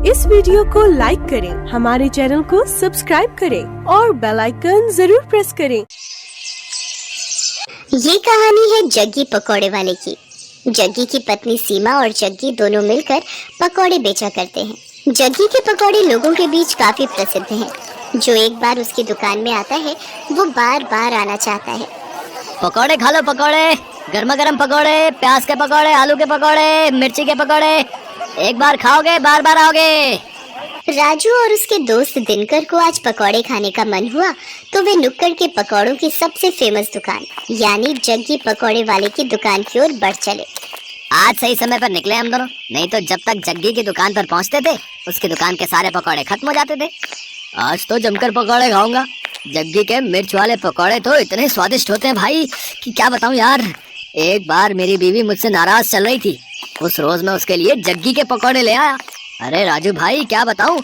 इस वीडियो को लाइक करें, हमारे चैनल को सब्सक्राइब करें और बेल आइकन जरूर प्रेस करें। ये कहानी है जग्गी पकौड़े वाले की। जग्गी की पत्नी सीमा और जग्गी दोनों मिलकर पकौड़े बेचा करते हैं। जग्गी के पकौड़े लोगों के बीच काफी प्रसिद्ध हैं। जो एक बार उसकी दुकान में आता है वो बार बार आना चाहता है। पकौड़े खा लो, पकौड़े, गर्मा गर्म पकौड़े, प्याज के पकौड़े, आलू के पकौड़े, मिर्ची के पकौड़े। एक बार खाओगे बार बार आओगे। राजू और उसके दोस्त दिनकर को आज पकौड़े खाने का मन हुआ तो वे नुक्कड़ के पकौड़ों की सबसे फेमस दुकान यानी जग्गी पकौड़े वाले की दुकान की ओर बढ़ चले। आज सही समय पर निकले हम दोनों, नहीं तो जब तक जग्गी की दुकान पर पहुंचते थे उसकी दुकान के सारे पकौड़े खत्म हो जाते थे। आज तो जमकर पकौड़े खाऊंगा। जग्गी के मिर्च वाले पकौड़े तो इतने स्वादिष्ट होते हैं भाई कि क्या बताऊं यार। एक बार मेरी बीवी मुझसे नाराज चल रही थी, उस रोज मैं उसके लिए जग्गी के पकौड़े ले आया। अरे राजू भाई क्या बताऊं,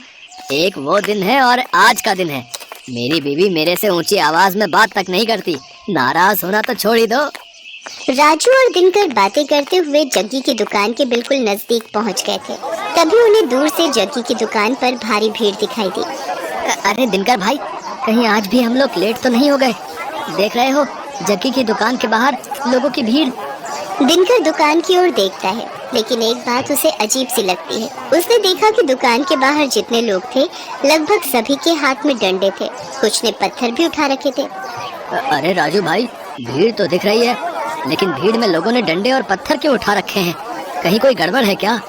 एक वो दिन है और आज का दिन है। मेरी बीवी मेरे से ऊंची आवाज में बात तक नहीं करती, नाराज होना तो छोड़ ही दो। राजू और दिनकर बातें करते हुए जग्गी की दुकान के बिल्कुल नजदीक पहुंच गए थे। तभी उन्हें दूर से जग्गी की दुकान पर भारी भीड़ दिखाई दी। अरे दिनकर भाई, कहीं आज भी हम लोग लेट तो नहीं हो गए? देख रहे हो जग्गी की दुकान के बाहर लोगों की भीड़। दिनकर दुकान की ओर देखता है, लेकिन एक बात उसे अजीब सी लगती है। उसने देखा कि दुकान के बाहर जितने लोग थे लगभग सभी के हाथ में डंडे थे, कुछ ने पत्थर भी उठा रखे थे। अरे राजू भाई, भीड़ तो दिख रही है, लेकिन भीड़ में लोगों ने डंडे और पत्थर क्यों उठा रखे हैं? कहीं कोई गड़बड़ है क्या?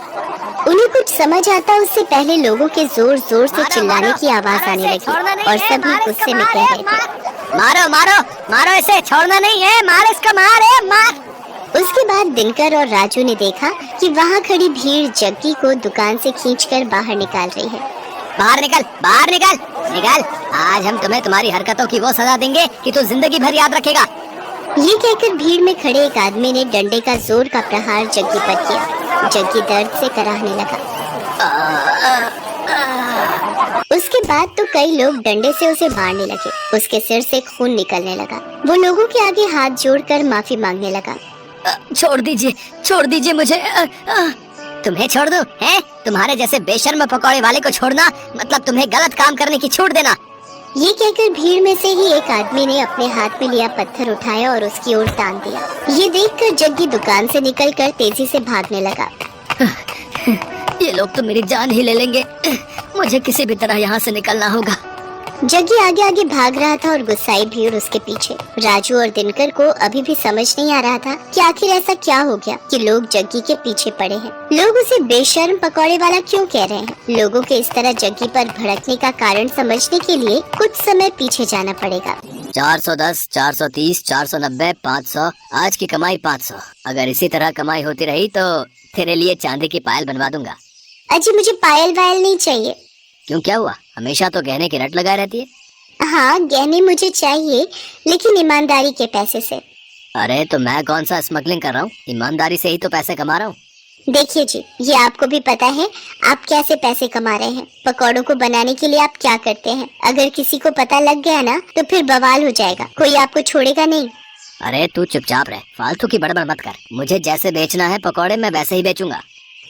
उन्हें कुछ समझ आता उससे पहले लोगों के जोर जोर से चिल्लाने की आवाज आने लगी और सभी गुस्से में कह रहे थे, मारो मारो मारो इसे, छोड़ना नहीं है, मार इसका, मार मार। उसके बाद दिनकर और राजू ने देखा कि वहाँ खड़ी भीड़ जग्गी को दुकान से खींचकर बाहर निकाल रही है। बाहर निकल, बाहर निकल, निकल। आज हम तुम्हें तुम्हारी हरकतों की वो सजा देंगे कि तू जिंदगी भर याद रखेगा। ये कहकर भीड़ में खड़े एक आदमी ने डंडे का जोर का प्रहार जग्गी पर किया। जग्गी दर्द से कराहने लगा। उसके बाद तो कई लोग डंडे से उसे मारने लगे। उसके सिर से खून निकलने लगा। वो लोगों के आगे हाथ जोड़कर माफी मांगने लगा। छोड़ दीजिए मुझे। तुम्हें छोड़ दूं? हैं? तुम्हारे जैसे बेशर्म पकौड़े वाले को छोड़ना मतलब तुम्हें गलत काम करने की छूट देना। ये कहकर भीड़ में से ही एक आदमी ने अपने हाथ में लिया पत्थर उठाया और उसकी ओर तान दिया। ये देखकर जग्गी दुकान से निकलकर तेजी से भागने लगा। ये लोग तो मेरी जान ही ले लेंगे, मुझे किसी भी तरह यहाँ से निकलना होगा। जग्गी आगे आगे भाग रहा था और गुस्साई भीड़ उसके पीछे। राजू और दिनकर को अभी भी समझ नहीं आ रहा था कि आखिर ऐसा क्या हो गया कि लोग जग्गी के पीछे पड़े हैं। लोग उसे बेशर्म पकौड़े वाला क्यों कह रहे हैं? लोगों के इस तरह जग्गी पर भड़कने का कारण समझने के लिए कुछ समय पीछे जाना पड़ेगा। 410, 430, 490, 500, आज की कमाई 500। अगर इसी तरह कमाई होती रही तो तेरे लिए चांदी की पायल बनवा दूंगा। अजी मुझे पायल वायल नहीं चाहिए। क्यों, क्या हुआ? हमेशा तो गहने की रट लगाए रहती है। हाँ गहने मुझे चाहिए, लेकिन ईमानदारी के पैसे से। अरे तो मैं कौन सा स्मगलिंग कर रहा हूँ, ईमानदारी से ही तो पैसे कमा रहा हूँ। देखिए जी, ये आपको भी पता है आप कैसे पैसे कमा रहे हैं। पकौड़ों को बनाने के लिए आप क्या करते हैं? अगर किसी को पता लग गया ना तो फिर बवाल हो जाएगा, कोई आपको छोड़ेगा नहीं। अरे तू चुपचाप रह, फालतू की बड़बड़ मत कर। मुझे जैसे बेचना है पकौड़े मैं वैसे ही बेचूंगा।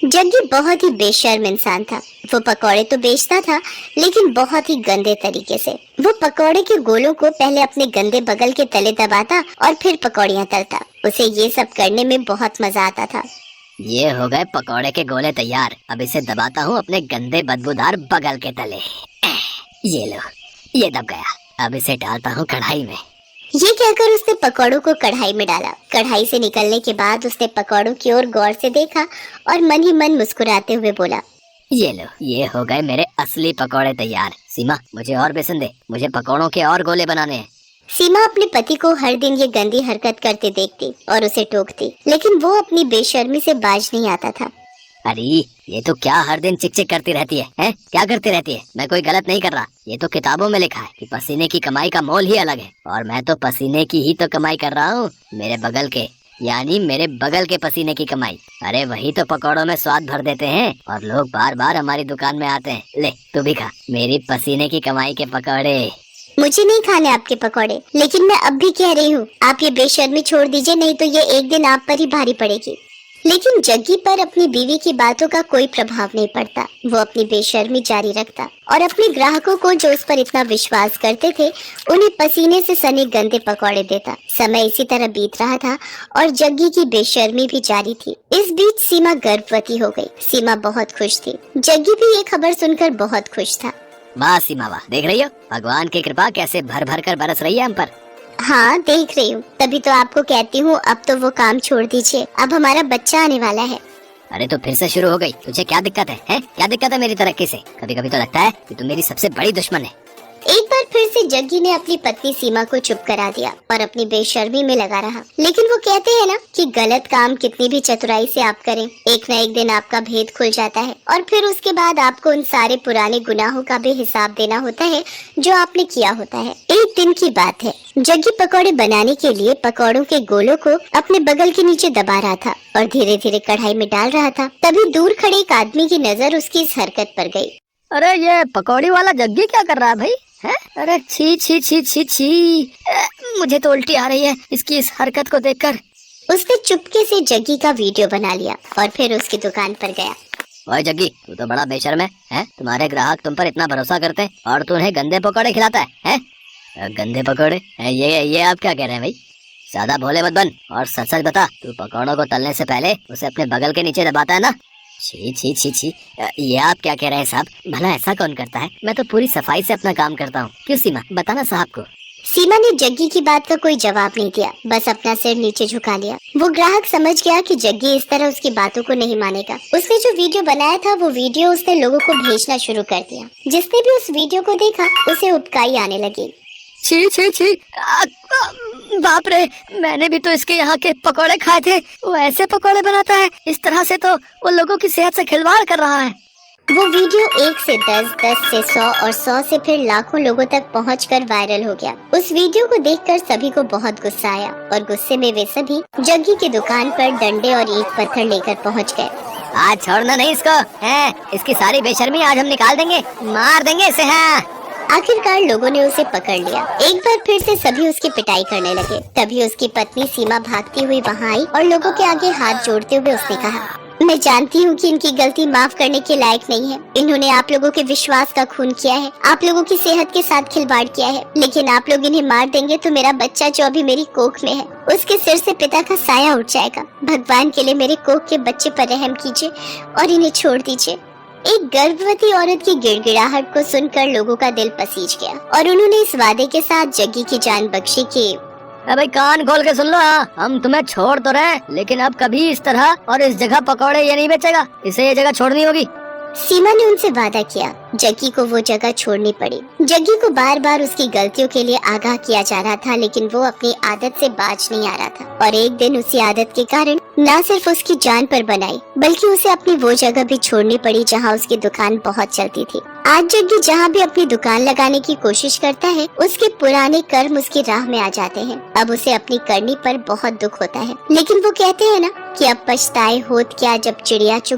जग्गी बहुत ही बेशर्म इंसान था। वो पकौड़े तो बेचता था लेकिन बहुत ही गंदे तरीके से। वो पकौड़े के गोलों को पहले अपने गंदे बगल के तले दबाता और फिर पकौड़ियाँ तलता। उसे ये सब करने में बहुत मजा आता था। ये हो गए पकौड़े के गोले तैयार। अब इसे दबाता हूँ अपने गंदे बदबूदार बगल के तले। ये लो, ये दब गया। अब इसे डालता हूँ कढ़ाई में। ये कहकर उसने पकौड़ों को कढ़ाई में डाला। कढ़ाई से निकलने के बाद उसने पकौड़ों की ओर गौर से देखा और मन ही मन मुस्कुराते हुए बोला, ये लो, ये हो गए मेरे असली पकौड़े तैयार। सीमा मुझे और बेसन दे, मुझे पकौड़ों के और गोले बनाने हैं। सीमा अपने पति को हर दिन ये गंदी हरकत करते देखती और उसे टोकती, लेकिन वो अपनी बेशर्मी से बाज नहीं आता था। अरे ये तो क्या हर दिन चिक चिक करती रहती है, हैं? क्या करती रहती है? मैं कोई गलत नहीं कर रहा। ये तो किताबों में लिखा है कि पसीने की कमाई का मोल ही अलग है, और मैं तो पसीने की ही तो कमाई कर रहा हूँ। मेरे बगल के यानी मेरे बगल के पसीने की कमाई। अरे वही तो पकौड़ों में स्वाद भर देते हैं और लोग बार बार हमारी दुकान में आते हैं। ले तू भी खा मेरी पसीने की कमाई के पकौड़े। मुझे नहीं खाने आपके पकौड़े, लेकिन मैं अब भी कह रही हूँ आप ये बेशर्मी छोड़ दीजिए, नहीं तो ये एक दिन आप पर ही भारी पड़ेगी। लेकिन जग्गी पर अपनी बीवी की बातों का कोई प्रभाव नहीं पड़ता। वो अपनी बेशर्मी जारी रखता और अपने ग्राहकों को जो उस पर इतना विश्वास करते थे उन्हें पसीने से सने गंदे पकौड़े देता। समय इसी तरह बीत रहा था और जग्गी की बेशर्मी भी जारी थी। इस बीच सीमा गर्भवती हो गई। सीमा बहुत खुश थी। जग्गी भी ये खबर सुनकर बहुत खुश था। वाह सीमा वाह, देख रही हो भगवान की कृपा कैसे भर भर कर बरस रही है हम पर। हाँ देख रही हूँ, तभी तो आपको कहती हूँ अब तो वो काम छोड़ दीजिए, अब हमारा बच्चा आने वाला है। अरे तो फिर से शुरू हो गई, तुझे क्या दिक्कत है, हैं? क्या दिक्कत है मेरी तरक्की से? कभी कभी तो लगता है कि तू मेरी सबसे बड़ी दुश्मन है। एक बार फिर से जग्गी ने अपनी पत्नी सीमा को चुप करा दिया और अपनी बेशर्मी में लगा रहा। लेकिन वो कहते हैं ना कि गलत काम कितनी भी चतुराई से आप करें, एक न एक दिन आपका भेद खुल जाता है और फिर उसके बाद आपको उन सारे पुराने गुनाहों का भी हिसाब देना होता है जो आपने किया होता है। एक दिन की बात है, जग्गी पकौड़े बनाने के लिए पकौड़ों के गोलों को अपने बगल के नीचे दबा रहा था और धीरे धीरे कढ़ाई में डाल रहा था। तभी दूर खड़े एक आदमी की नजर उसकी इस हरकत पर गई। अरे ये पकौड़ी वाला जग्गी क्या कर रहा है भाई, है? अरे छी छी छी छी छी, मुझे तो उल्टी आ रही है इसकी इस हरकत को देखकर। उसने चुपके से जग्गी का वीडियो बना लिया और फिर उसकी दुकान पर गया। ओए जग्गी, तू तो बड़ा बेशर्म है? तुम्हारे ग्राहक तुम पर इतना भरोसा करते हैं और तू उन्हें गंदे पकौड़े खिलाता है? गंदे पकौड़े? ये आप क्या कह रहे हैं भाई? ज्यादा भोले मत बन और सच सच बता, तू पकौड़ों को तलने से पहले उसे अपने बगल के नीचे दबाता है ना? छी छी छी छी, ये आप क्या कह रहे हैं साहब? भला ऐसा कौन करता है? मैं तो पूरी सफाई से अपना काम करता हूँ। क्यों सीमा, बताना साहब को। सीमा ने जग्गी की बात का कोई जवाब नहीं दिया, बस अपना सिर नीचे झुका लिया। वो ग्राहक समझ गया कि जग्गी इस तरह उसकी बातों को नहीं मानेगा। उसने जो वीडियो बनाया था वो वीडियो उसने लोगों को भेजना शुरू कर दिया। जिसने भी उस वीडियो को देखा उसे उबकाई आने लगी। छी छी छी, बाप रे, मैंने भी तो इसके यहाँ के पकोड़े खाए थे। वो ऐसे पकोड़े बनाता है? इस तरह से तो वो लोगों की सेहत से खिलवाड़ कर रहा है। वो वीडियो 1 से 10, 10 से 100 और 100 से फिर लाखों लोगों तक पहुंचकर वायरल हो गया। उस वीडियो को देखकर सभी को बहुत गुस्सा आया और गुस्से में वे सभी जग्गी की दुकान पर डंडे और ईंट पत्थर लेकर पहुंच गए। आज छोड़ना नहीं इसको, है? इसकी सारी बेशर्मी आज हम निकाल देंगे, मार देंगे इसे। हाँ, आखिरकार लोगों ने उसे पकड़ लिया। एक बार फिर से सभी उसकी पिटाई करने लगे। तभी उसकी पत्नी सीमा भागती हुई वहाँ आई और लोगों के आगे हाथ जोड़ते हुए उसने कहा, मैं जानती हूँ कि इनकी गलती माफ करने के लायक नहीं है। इन्होंने आप लोगों के विश्वास का खून किया है, आप लोगों की सेहत के साथ खिलवाड़ किया है। लेकिन आप लोग इन्हें मार देंगे तो मेरा बच्चा जो अभी मेरी कोख में है उसके सिर से पिता का साया उठ जाएगा। भगवान के लिए मेरे कोख के बच्चे पर रहम कीजिए और इन्हें छोड़ दीजिए। एक गर्भवती औरत की गिड़गिड़ाहट को सुनकर लोगों का दिल पसीज गया और उन्होंने इस वादे के साथ जग्गी की जान बख्शी कि भाई कान खोल के सुन लो, हम तुम्हें छोड़ तो रहे, लेकिन अब कभी इस तरह और इस जगह पकौड़े ये नहीं बेचेगा। इसे ये जगह छोड़नी होगी। सीमा ने उनसे वादा किया। जग्गी को वो जगह छोड़नी पड़ी। जग्गी को बार बार उसकी गलतियों के लिए आगाह किया जा रहा था, लेकिन वो अपनी आदत से बाज नहीं आ रहा था। और एक दिन उसी आदत के कारण न सिर्फ उसकी जान पर बनाई बल्कि उसे अपनी वो जगह भी छोड़नी पड़ी जहाँ उसकी दुकान बहुत चलती थी। आज जग्गी जहाँ भी अपनी दुकान लगाने की कोशिश करता है उसके पुराने कर्म उसकी राह में आ जाते हैं। अब उसे अपनी करनी पर बहुत दुख होता है, लेकिन वो कहते हैं ना कि अब पछताए होत क्या जब चिड़िया चुग